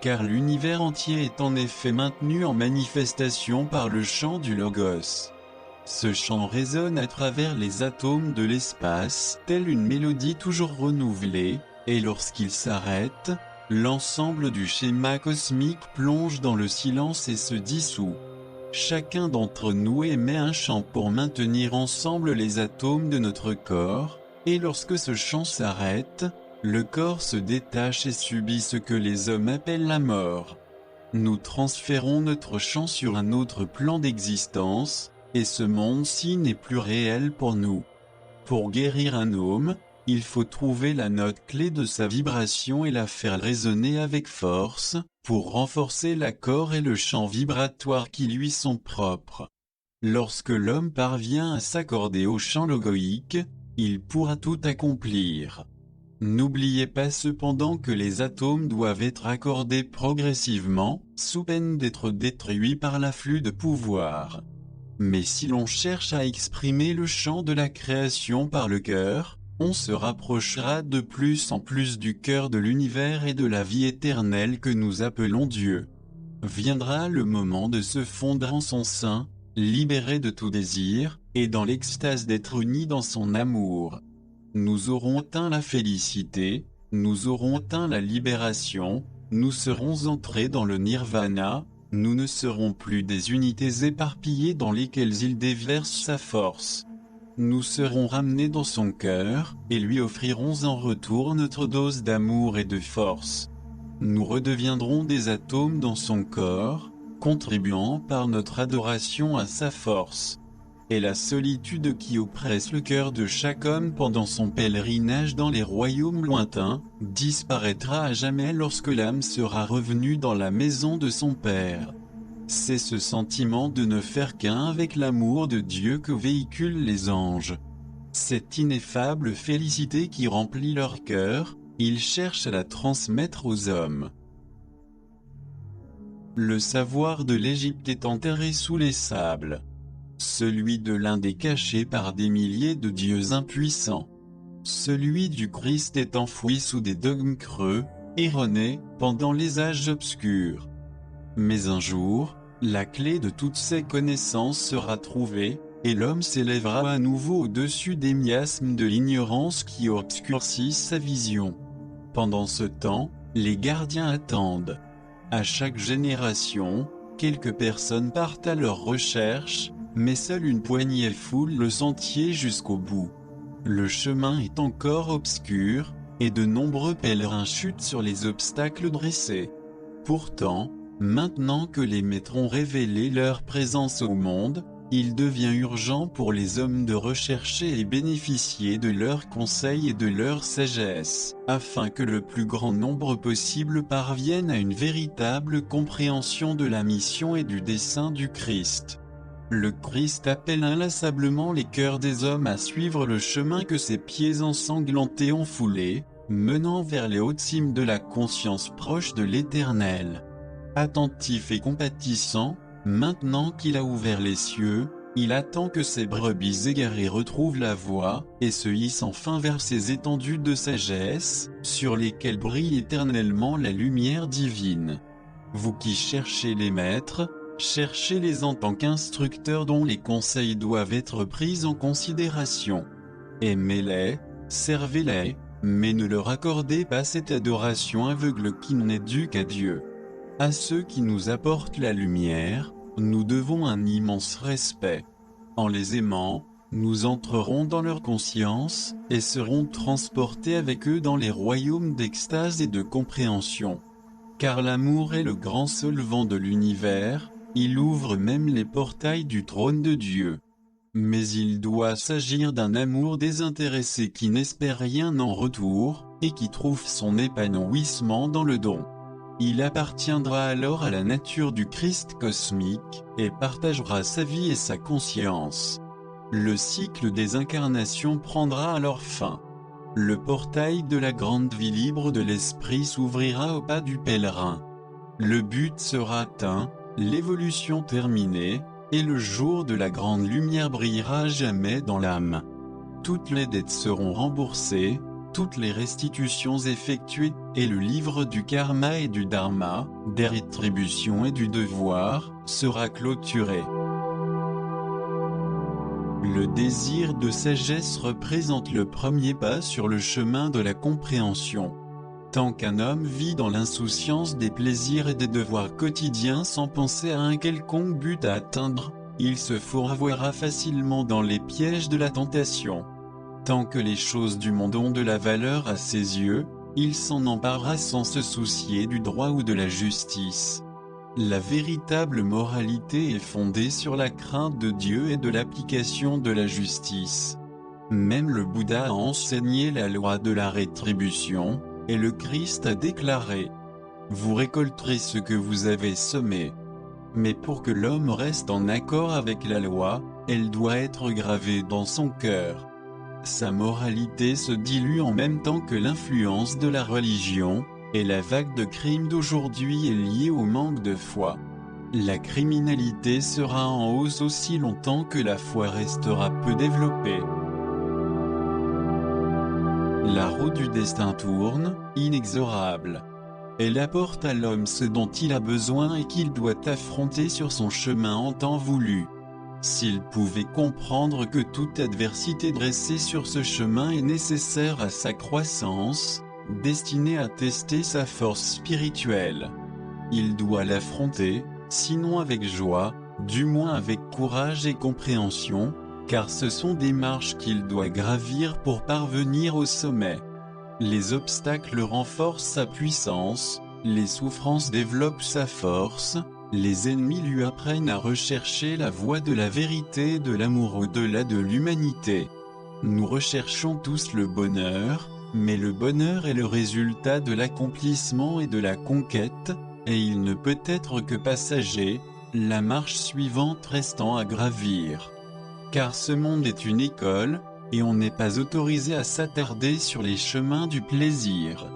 Car l'univers entier est en effet maintenu en manifestation par le chant du Logos. Ce chant résonne à travers les atomes de l'espace, telle une mélodie toujours renouvelée, et lorsqu'il s'arrête, l'ensemble du schéma cosmique plonge dans le silence et se dissout. Chacun d'entre nous émet un chant pour maintenir ensemble les atomes de notre corps, et lorsque ce chant s'arrête, le corps se détache et subit ce que les hommes appellent la mort. Nous transférons notre chant sur un autre plan d'existence, et ce monde-ci n'est plus réel pour nous. Pour guérir un homme, il faut trouver la note clé de sa vibration et la faire résonner avec force, pour renforcer l'accord et le champ vibratoire qui lui sont propres. Lorsque l'homme parvient à s'accorder au champ logoïque, il pourra tout accomplir. N'oubliez pas cependant que les atomes doivent être accordés progressivement, sous peine d'être détruits par l'afflux de pouvoir. Mais si l'on cherche à exprimer le chant de la création par le cœur, on se rapprochera de plus en plus du cœur de l'univers et de la vie éternelle que nous appelons Dieu. Viendra le moment de se fondre en son sein, libéré de tout désir, et dans l'extase d'être unis dans son amour. Nous aurons atteint la félicité, nous aurons atteint la libération, nous serons entrés dans le nirvana, nous ne serons plus des unités éparpillées dans lesquelles il déverse sa force. Nous serons ramenés dans son cœur, et lui offrirons en retour notre dose d'amour et de force. Nous redeviendrons des atomes dans son corps, contribuant par notre adoration à sa force. Et la solitude qui oppresse le cœur de chaque homme pendant son pèlerinage dans les royaumes lointains, disparaîtra à jamais lorsque l'âme sera revenue dans la maison de son Père. C'est ce sentiment de ne faire qu'un avec l'amour de Dieu que véhiculent les anges. Cette ineffable félicité qui remplit leur cœur, ils cherchent à la transmettre aux hommes. Le savoir de l'Égypte est enterré sous les sables. Celui de l'Inde est caché par des milliers de dieux impuissants. Celui du Christ est enfoui sous des dogmes creux, erronés, pendant les âges obscurs. Mais un jour, la clé de toutes ces connaissances sera trouvée, et l'homme s'élèvera à nouveau au-dessus des miasmes de l'ignorance qui obscurcissent sa vision. Pendant ce temps, les gardiens attendent. À chaque génération, quelques personnes partent à leur recherche, mais seule une poignée foule le sentier jusqu'au bout. Le chemin est encore obscur, et de nombreux pèlerins chutent sur les obstacles dressés. Pourtant, maintenant que les maîtres ont révélé leur présence au monde, il devient urgent pour les hommes de rechercher et bénéficier de leurs conseils et de leur sagesse, afin que le plus grand nombre possible parvienne à une véritable compréhension de la mission et du dessein du Christ. Le Christ appelle inlassablement les cœurs des hommes à suivre le chemin que ses pieds ensanglantés ont foulé, menant vers les hautes cimes de la conscience proche de l'Éternel. Attentif et compatissant, maintenant qu'il a ouvert les cieux, il attend que ses brebis égarées retrouvent la voie, et se hissent enfin vers ces étendues de sagesse, sur lesquelles brille éternellement la lumière divine. Vous qui cherchez les maîtres, cherchez-les en tant qu'instructeurs dont les conseils doivent être pris en considération. Aimez-les, servez-les, mais ne leur accordez pas cette adoration aveugle qui n'est due qu'à Dieu. À ceux qui nous apportent la lumière, nous devons un immense respect. En les aimant, nous entrerons dans leur conscience, et serons transportés avec eux dans les royaumes d'extase et de compréhension. Car l'amour est le grand solvant de l'univers, il ouvre même les portails du trône de Dieu. Mais il doit s'agir d'un amour désintéressé qui n'espère rien en retour, et qui trouve son épanouissement dans le don. Il appartiendra alors à la nature du Christ cosmique, et partagera sa vie et sa conscience. Le cycle des incarnations prendra alors fin. Le portail de la grande vie libre de l'esprit s'ouvrira au pas du pèlerin. Le but sera atteint, l'évolution terminée, et le jour de la grande lumière brillera à jamais dans l'âme. Toutes les dettes seront remboursées, toutes les restitutions effectuées, et le livre du karma et du dharma, des rétributions et du devoir, sera clôturé. Le désir de sagesse représente le premier pas sur le chemin de la compréhension. Tant qu'un homme vit dans l'insouciance des plaisirs et des devoirs quotidiens sans penser à un quelconque but à atteindre, il se fourvoiera facilement dans les pièges de la tentation. Tant que les choses du monde ont de la valeur à ses yeux, il s'en emparera sans se soucier du droit ou de la justice. La véritable moralité est fondée sur la crainte de Dieu et de l'application de la justice. Même le Bouddha a enseigné la loi de la rétribution, et le Christ a déclaré « Vous récolterez ce que vous avez semé ». Mais pour que l'homme reste en accord avec la loi, elle doit être gravée dans son cœur. Sa moralité se dilue en même temps que l'influence de la religion, et la vague de crimes d'aujourd'hui est liée au manque de foi. La criminalité sera en hausse aussi longtemps que la foi restera peu développée. La roue du destin tourne, inexorable. Elle apporte à l'homme ce dont il a besoin et qu'il doit affronter sur son chemin en temps voulu. S'il pouvait comprendre que toute adversité dressée sur ce chemin est nécessaire à sa croissance, destinée à tester sa force spirituelle. Il doit l'affronter, sinon avec joie, du moins avec courage et compréhension, car ce sont des marches qu'il doit gravir pour parvenir au sommet. Les obstacles renforcent sa puissance, les souffrances développent sa force, les ennemis lui apprennent à rechercher la voie de la vérité et de l'amour au-delà de l'humanité. Nous recherchons tous le bonheur, mais le bonheur est le résultat de l'accomplissement et de la conquête, et il ne peut être que passager, la marche suivante restant à gravir. Car ce monde est une école, et on n'est pas autorisé à s'attarder sur les chemins du plaisir.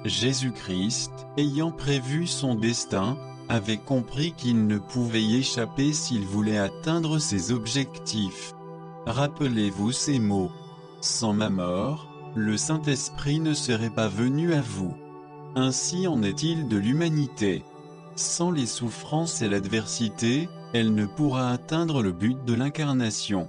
Jésus-Christ, ayant prévu son destin, avait compris qu'il ne pouvait y échapper s'il voulait atteindre ses objectifs. Rappelez-vous ces mots. Sans ma mort, le Saint-Esprit ne serait pas venu à vous. Ainsi en est-il de l'humanité. Sans les souffrances et l'adversité, elle ne pourra atteindre le but de l'incarnation.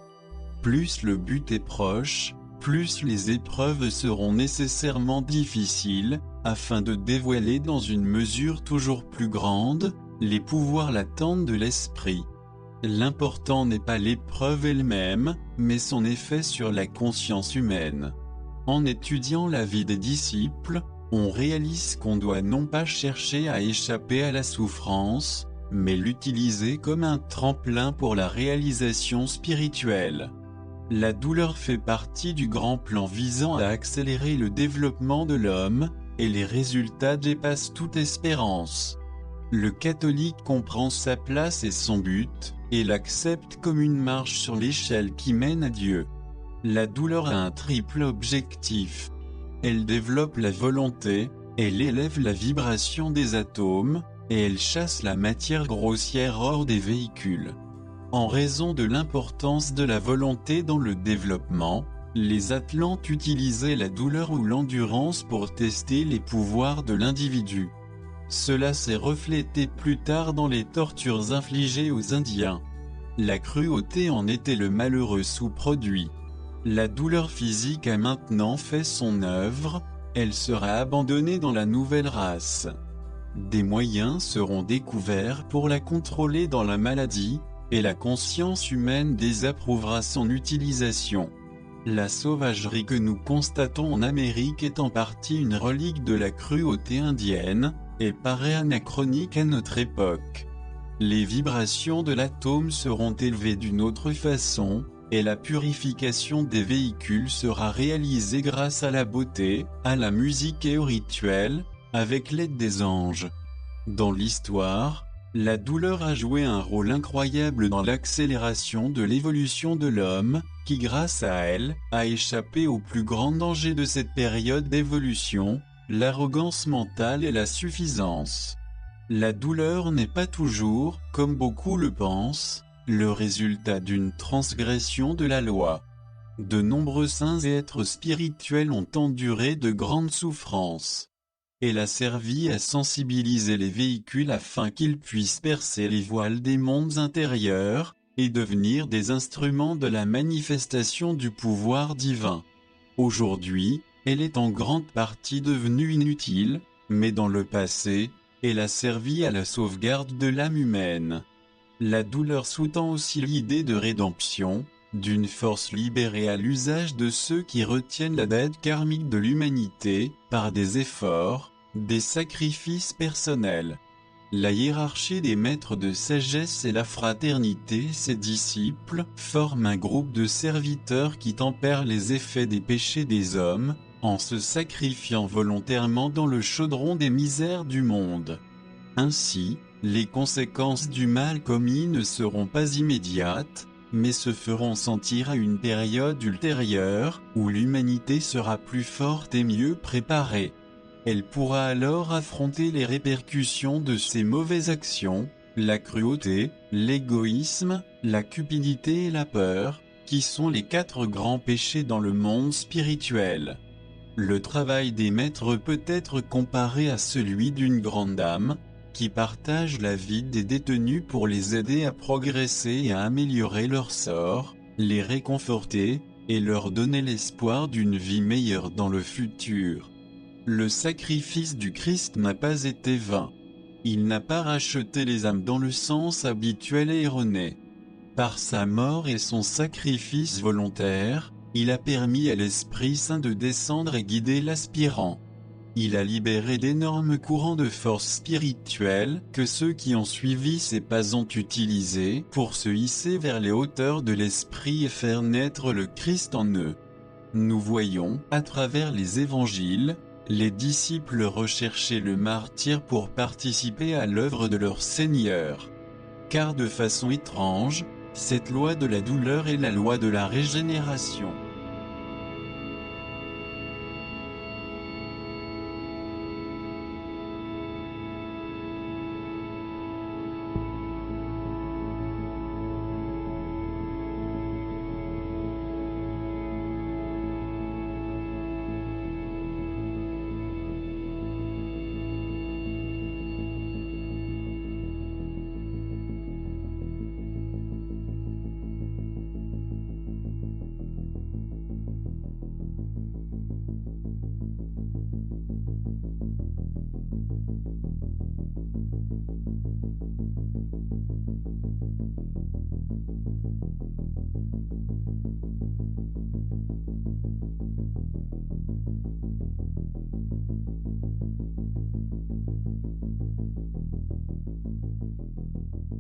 Plus le but est proche, plus les épreuves seront nécessairement difficiles, afin de dévoiler dans une mesure toujours plus grande, les pouvoirs latents de l'esprit. L'important n'est pas l'épreuve elle-même, mais son effet sur la conscience humaine. En étudiant la vie des disciples, on réalise qu'on doit non pas chercher à échapper à la souffrance, mais l'utiliser comme un tremplin pour la réalisation spirituelle. La douleur fait partie du grand plan visant à accélérer le développement de l'homme, et les résultats dépassent toute espérance. Le catholique comprend sa place et son but, et l'accepte comme une marche sur l'échelle qui mène à Dieu. La douleur a un triple objectif. Elle développe la volonté, elle élève la vibration des atomes, et elle chasse la matière grossière hors des véhicules. En raison de l'importance de la volonté dans le développement, les Atlantes utilisaient la douleur ou l'endurance pour tester les pouvoirs de l'individu. Cela s'est reflété plus tard dans les tortures infligées aux Indiens. La cruauté en était le malheureux sous-produit. La douleur physique a maintenant fait son œuvre, elle sera abandonnée dans la nouvelle race. Des moyens seront découverts pour la contrôler dans la maladie, et la conscience humaine désapprouvera son utilisation. La sauvagerie que nous constatons en Amérique est en partie une relique de la cruauté indienne, et paraît anachronique à notre époque. Les vibrations de l'atome seront élevées d'une autre façon, et la purification des véhicules sera réalisée grâce à la beauté, à la musique et au rituel, avec l'aide des anges. Dans l'histoire, la douleur a joué un rôle incroyable dans l'accélération de l'évolution de l'homme, qui grâce à elle, a échappé au plus grand danger de cette période d'évolution, l'arrogance mentale et la suffisance. La douleur n'est pas toujours, comme beaucoup le pensent, le résultat d'une transgression de la loi. De nombreux saints et êtres spirituels ont enduré de grandes souffrances. Elle a servi à sensibiliser les véhicules afin qu'ils puissent percer les voiles des mondes intérieurs, et devenir des instruments de la manifestation du pouvoir divin. Aujourd'hui, elle est en grande partie devenue inutile, mais dans le passé, elle a servi à la sauvegarde de l'âme humaine. La douleur sous-tend aussi l'idée de rédemption, d'une force libérée à l'usage de ceux qui retiennent la dette karmique de l'humanité, par des efforts, des sacrifices personnels. La hiérarchie des maîtres de sagesse et la fraternité, ses disciples, forment un groupe de serviteurs qui tempèrent les effets des péchés des hommes, en se sacrifiant volontairement dans le chaudron des misères du monde. Ainsi, les conséquences du mal commis ne seront pas immédiates, mais se feront sentir à une période ultérieure, où l'humanité sera plus forte et mieux préparée. Elle pourra alors affronter les répercussions de ses mauvaises actions, la cruauté, l'égoïsme, la cupidité et la peur, qui sont les 4 grands péchés dans le monde spirituel. Le travail des maîtres peut être comparé à celui d'une grande dame, qui partage la vie des détenus pour les aider à progresser et à améliorer leur sort, les réconforter, et leur donner l'espoir d'une vie meilleure dans le futur. Le sacrifice du Christ n'a pas été vain. Il n'a pas racheté les âmes dans le sens habituel et erroné. Par sa mort et son sacrifice volontaire, il a permis à l'Esprit Saint de descendre et guider l'aspirant. Il a libéré d'énormes courants de force spirituelle que ceux qui ont suivi ses pas ont utilisés pour se hisser vers les hauteurs de l'Esprit et faire naître le Christ en eux. Nous voyons, à travers les évangiles, les disciples rechercher le martyr pour participer à l'œuvre de leur Seigneur. Car de façon étrange, cette loi de la douleur est la loi de la régénération.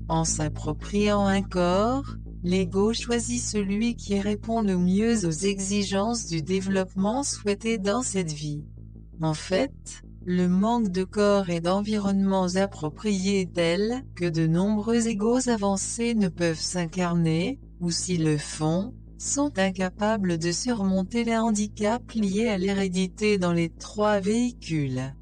En s'appropriant un corps, l'ego choisit celui qui répond le mieux aux exigences du développement souhaité dans cette vie. En fait, le manque de corps et d'environnements appropriés est tel que de nombreux égos avancés ne peuvent s'incarner, ou s'ils le font, sont incapables de surmonter les handicaps liés à l'hérédité dans les 3 véhicules.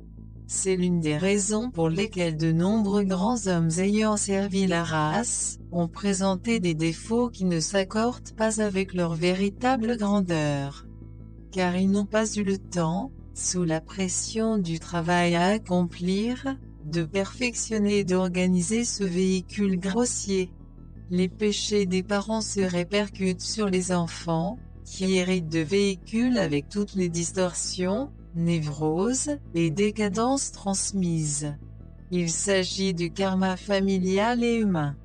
C'est l'une des raisons pour lesquelles de nombreux grands hommes ayant servi la race, ont présenté des défauts qui ne s'accordent pas avec leur véritable grandeur. Car ils n'ont pas eu le temps, sous la pression du travail à accomplir, de perfectionner et d'organiser ce véhicule grossier. Les péchés des parents se répercutent sur les enfants, qui héritent de véhicules avec toutes les distorsions, névroses et décadences transmises. Il s'agit du karma familial et humain.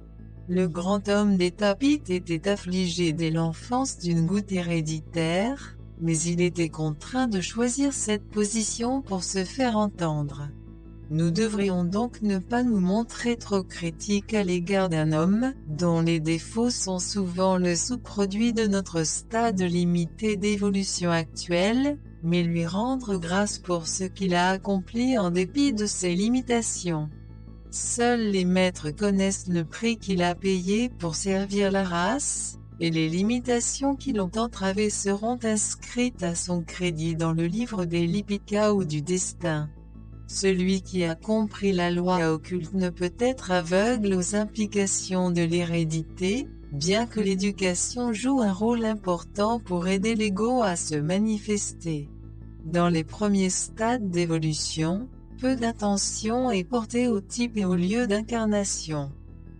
Le grand homme des Tapites était affligé dès l'enfance d'une goutte héréditaire, mais il était contraint de choisir cette position pour se faire entendre. Nous devrions donc ne pas nous montrer trop critiques à l'égard d'un homme, dont les défauts sont souvent le sous-produit de notre stade limité d'évolution actuelle, mais lui rendre grâce pour ce qu'il a accompli en dépit de ses limitations. Seuls les maîtres connaissent le prix qu'il a payé pour servir la race, et les limitations qui l'ont entravé seront inscrites à son crédit dans le livre des Lipika ou du destin. Celui qui a compris la loi occulte ne peut être aveugle aux implications de l'hérédité, bien que l'éducation joue un rôle important pour aider l'ego à se manifester. Dans les premiers stades d'évolution, peu d'attention est portée au type et au lieu d'incarnation.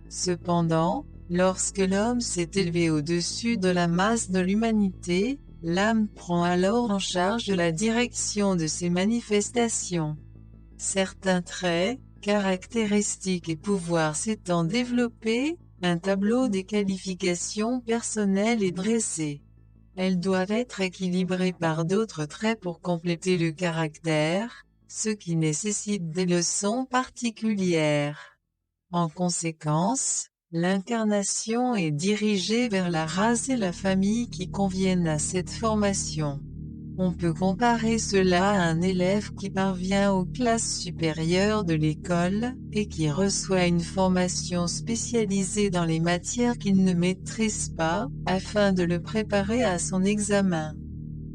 Cependant, lorsque l'homme s'est élevé au-dessus de la masse de l'humanité, l'âme prend alors en charge la direction de ses manifestations. Certains traits, caractéristiques et pouvoirs s'étant développés, un tableau des qualifications personnelles est dressé. Elles doivent être équilibrées par d'autres traits pour compléter le caractère, ce qui nécessite des leçons particulières. En conséquence, l'incarnation est dirigée vers la race et la famille qui conviennent à cette formation. On peut comparer cela à un élève qui parvient aux classes supérieures de l'école, et qui reçoit une formation spécialisée dans les matières qu'il ne maîtrise pas, afin de le préparer à son examen.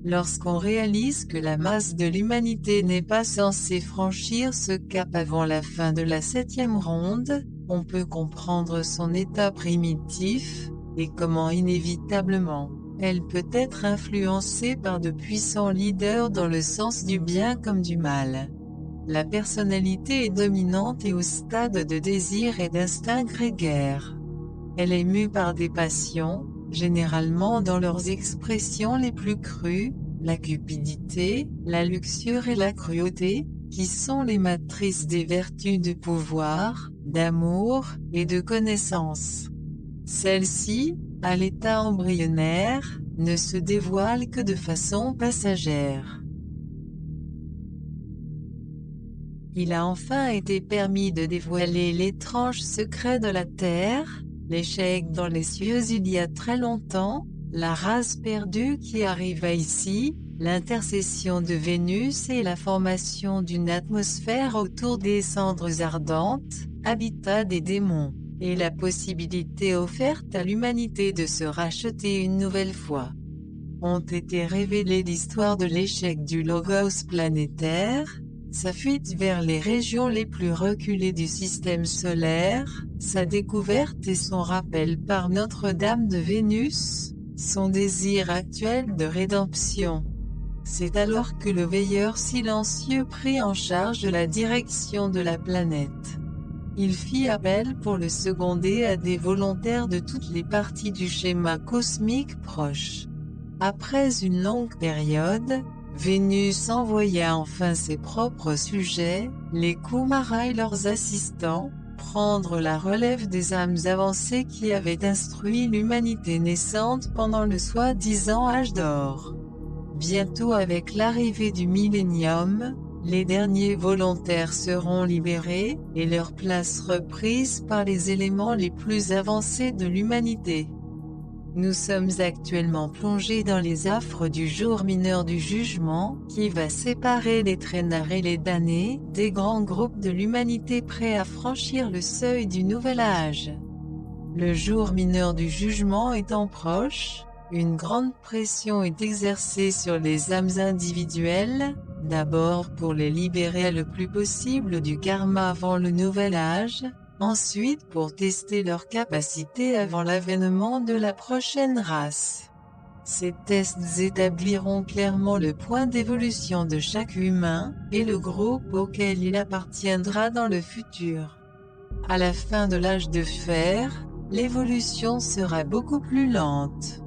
Lorsqu'on réalise que la masse de l'humanité n'est pas censée franchir ce cap avant la fin de la 7e ronde, on peut comprendre son état primitif, et comment inévitablement, Elle peut être influencée par de puissants leaders dans le sens du bien comme du mal. La personnalité est dominante et au stade de désir et d'instinct grégaire. Elle est mue par des passions, généralement dans leurs expressions les plus crues, la cupidité, la luxure et la cruauté, qui sont les matrices des vertus de pouvoir, d'amour, et de connaissance. Celle-ci, à l'état embryonnaire, ne se dévoile que de façon passagère. Il a enfin été permis de dévoiler l'étrange secret de la Terre, l'échec dans les cieux il y a très longtemps, la race perdue qui arriva ici, l'intercession de Vénus et la formation d'une atmosphère autour des cendres ardentes, habitat des démons, et la possibilité offerte à l'humanité de se racheter une nouvelle fois. Ont été révélées l'histoire de l'échec du Logos planétaire, sa fuite vers les régions les plus reculées du système solaire, sa découverte et son rappel par Notre-Dame de Vénus, son désir actuel de rédemption. C'est alors que le veilleur silencieux prit en charge la direction de la planète. Il fit appel pour le seconder à des volontaires de toutes les parties du schéma cosmique proche. Après une longue période, Vénus envoya enfin ses propres sujets, les Kumara et leurs assistants, prendre la relève des âmes avancées qui avaient instruit l'humanité naissante pendant le soi-disant âge d'or. Bientôt avec l'arrivée du millénium, les derniers volontaires seront libérés, et leur place reprise par les éléments les plus avancés de l'humanité. Nous sommes actuellement plongés dans les affres du jour mineur du jugement, qui va séparer les traînards et les damnés, des grands groupes de l'humanité prêts à franchir le seuil du nouvel âge. Le jour mineur du jugement étant proche, une grande pression est exercée sur les âmes individuelles, d'abord pour les libérer le plus possible du karma avant le nouvel âge, ensuite pour tester leurs capacités avant l'avènement de la prochaine race. Ces tests établiront clairement le point d'évolution de chaque humain, et le groupe auquel il appartiendra dans le futur. À la fin de l'âge de fer, l'évolution sera beaucoup plus lente.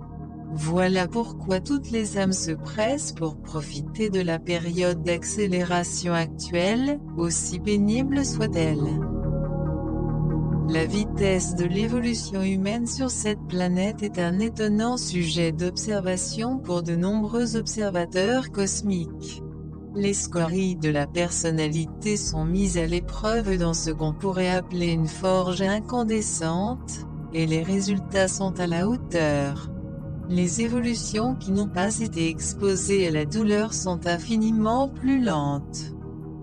Voilà pourquoi toutes les âmes se pressent pour profiter de la période d'accélération actuelle, aussi pénible soit-elle. La vitesse de l'évolution humaine sur cette planète est un étonnant sujet d'observation pour de nombreux observateurs cosmiques. Les scories de la personnalité sont mises à l'épreuve dans ce qu'on pourrait appeler une forge incandescente, et les résultats sont à la hauteur. Les évolutions qui n'ont pas été exposées à la douleur sont infiniment plus lentes.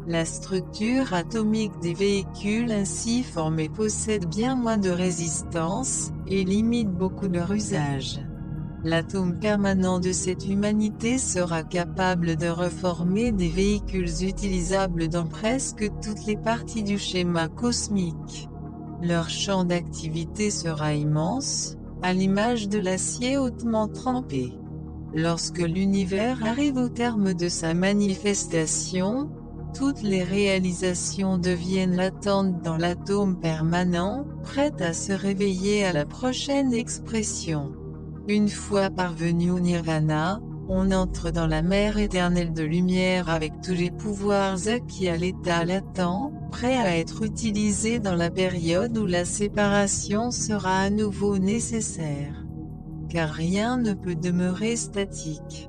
La structure atomique des véhicules ainsi formés possède bien moins de résistance, et limite beaucoup leur usage. L'atome permanent de cette humanité sera capable de reformer des véhicules utilisables dans presque toutes les parties du schéma cosmique. Leur champ d'activité sera immense, à l'image de l'acier hautement trempé. Lorsque l'univers arrive au terme de sa manifestation, toutes les réalisations deviennent latentes dans l'atome permanent, prêtes à se réveiller à la prochaine expression. Une fois parvenu au nirvana, on entre dans la mer éternelle de lumière avec tous les pouvoirs acquis à l'état latent, prêts à être utilisés dans la période où la séparation sera à nouveau nécessaire. Car rien ne peut demeurer statique.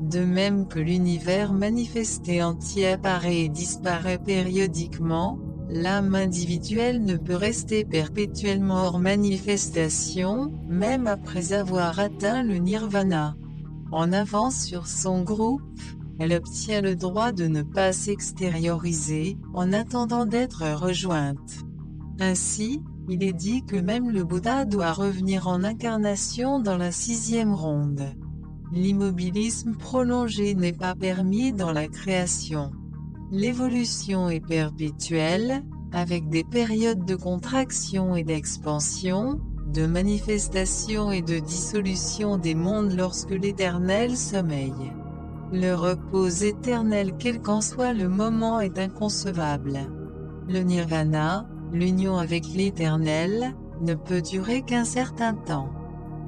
De même que l'univers manifesté entier apparaît et disparaît périodiquement, l'âme individuelle ne peut rester perpétuellement hors manifestation, même après avoir atteint le nirvana. En avance sur son groupe, elle obtient le droit de ne pas s'extérioriser, en attendant d'être rejointe. Ainsi, il est dit que même le Bouddha doit revenir en incarnation dans la 6e ronde. L'immobilisme prolongé n'est pas permis dans la création. L'évolution est perpétuelle, avec des périodes de contraction et d'expansion, de manifestation et de dissolution des mondes lorsque l'Éternel sommeille. Le repos éternel quel qu'en soit le moment est inconcevable. Le nirvana, l'union avec l'Éternel, ne peut durer qu'un certain temps.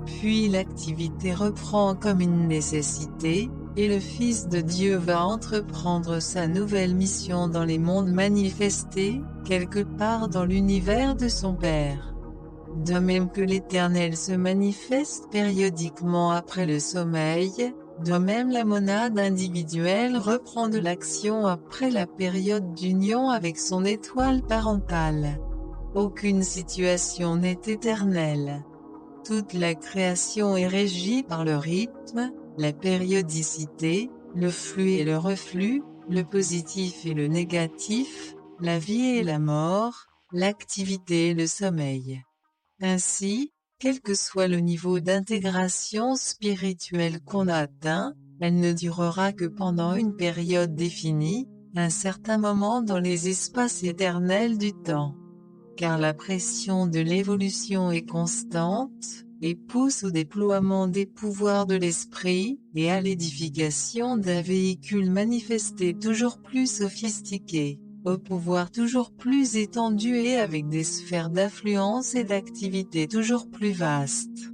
Puis l'activité reprend comme une nécessité, et le Fils de Dieu va entreprendre sa nouvelle mission dans les mondes manifestés, quelque part dans l'univers de son Père. De même que l'Éternel se manifeste périodiquement après le sommeil, de même la monade individuelle reprend de l'action après la période d'union avec son étoile parentale. Aucune situation n'est éternelle. Toute la création est régie par le rythme, la périodicité, le flux et le reflux, le positif et le négatif, la vie et la mort, l'activité et le sommeil. Ainsi, quel que soit le niveau d'intégration spirituelle qu'on a atteint, elle ne durera que pendant une période définie, un certain moment dans les espaces éternels du temps. Car la pression de l'évolution est constante, et pousse au déploiement des pouvoirs de l'esprit, et à l'édification d'un véhicule manifesté toujours plus sophistiqué, au pouvoir toujours plus étendu et avec des sphères d'influence et d'activité toujours plus vastes.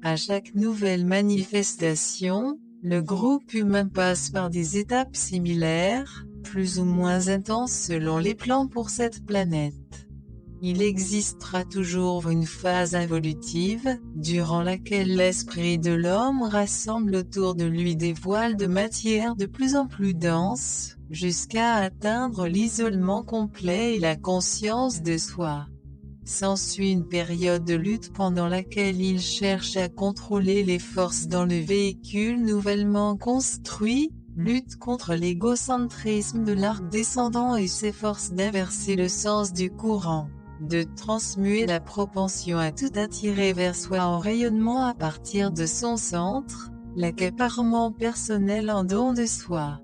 À chaque nouvelle manifestation, le groupe humain passe par des étapes similaires, plus ou moins intenses selon les plans pour cette planète. Il existera toujours une phase évolutive, durant laquelle l'esprit de l'homme rassemble autour de lui des voiles de matière de plus en plus denses, jusqu'à atteindre l'isolement complet et la conscience de soi. S'ensuit une période de lutte pendant laquelle il cherche à contrôler les forces dans le véhicule nouvellement construit, lutte contre l'égocentrisme de l'arc descendant et s'efforce d'inverser le sens du courant, de transmuer la propension à tout attirer vers soi en rayonnement à partir de son centre, l'accaparement personnel en don de soi.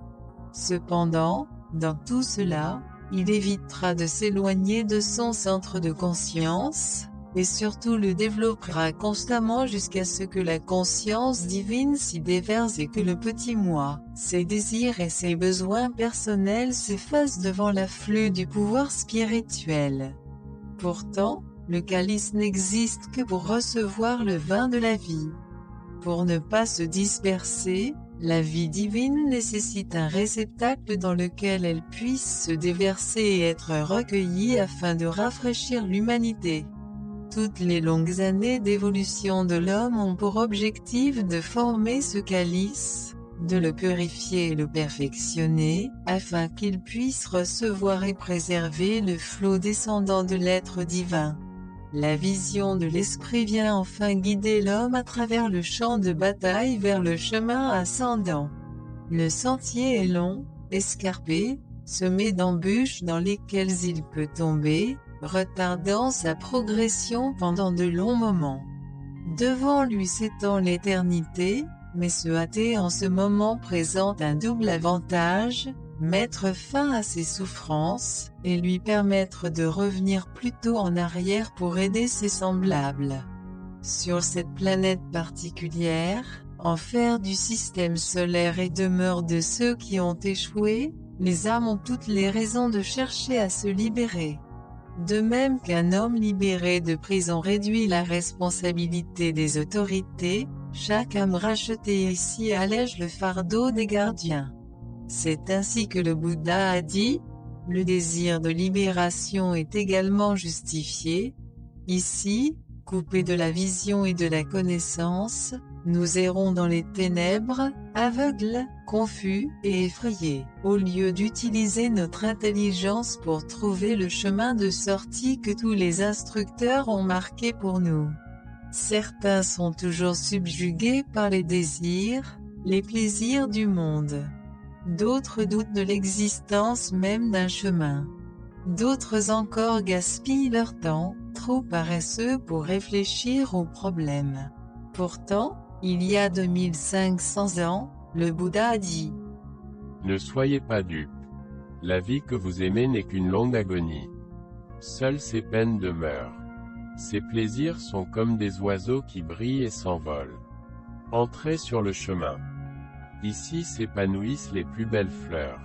Cependant, dans tout cela, il évitera de s'éloigner de son centre de conscience, et surtout le développera constamment jusqu'à ce que la conscience divine s'y déverse et que le petit moi, ses désirs et ses besoins personnels s'effacent devant l'afflux du pouvoir spirituel. Pourtant, le calice n'existe que pour recevoir le vin de la vie. Pour ne pas se disperser, la vie divine nécessite un réceptacle dans lequel elle puisse se déverser et être recueillie afin de rafraîchir l'humanité. Toutes les longues années d'évolution de l'homme ont pour objectif de former ce calice, de le purifier et le perfectionner, afin qu'il puisse recevoir et préserver le flot descendant de l'être divin. La vision de l'esprit vient enfin guider l'homme à travers le champ de bataille vers le chemin ascendant. Le sentier est long, escarpé, semé d'embûches dans lesquelles il peut tomber, retardant sa progression pendant de longs moments. Devant lui s'étend l'éternité, mais se hâter en ce moment présente un double avantage, mettre fin à ses souffrances, et lui permettre de revenir plus tôt en arrière pour aider ses semblables. Sur cette planète particulière, enfer du système solaire et demeure de ceux qui ont échoué, les âmes ont toutes les raisons de chercher à se libérer. De même qu'un homme libéré de prison réduit la responsabilité des autorités, chaque âme rachetée ici allège le fardeau des gardiens. C'est ainsi que le Bouddha a dit, le désir de libération est également justifié. Ici, coupés de la vision et de la connaissance, nous errons dans les ténèbres, aveugles, confus et effrayés, au lieu d'utiliser notre intelligence pour trouver le chemin de sortie que tous les instructeurs ont marqué pour nous. Certains sont toujours subjugués par les désirs, les plaisirs du monde. D'autres doutent de l'existence même d'un chemin. D'autres encore gaspillent leur temps, trop paresseux pour réfléchir aux problèmes. Pourtant, il y a 2500 ans, le Bouddha a dit « Ne soyez pas dupes. La vie que vous aimez n'est qu'une longue agonie. Seules ces peines demeurent. Ces plaisirs sont comme des oiseaux qui brillent et s'envolent. Entrez sur le chemin. Ici s'épanouissent les plus belles fleurs.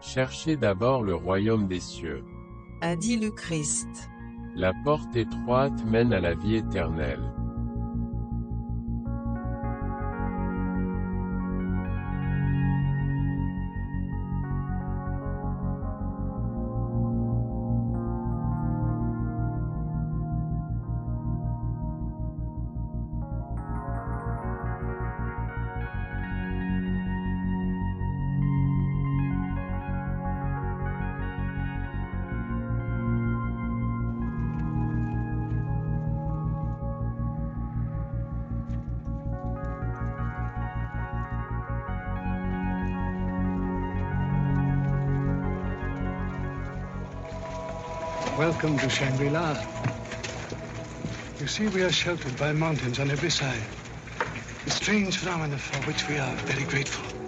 Cherchez d'abord le royaume des cieux. A dit le Christ. La porte étroite mène à la vie éternelle. Welcome to Shangri-La. You see, we are sheltered by mountains on every side. A strange phenomenon for which we are very grateful.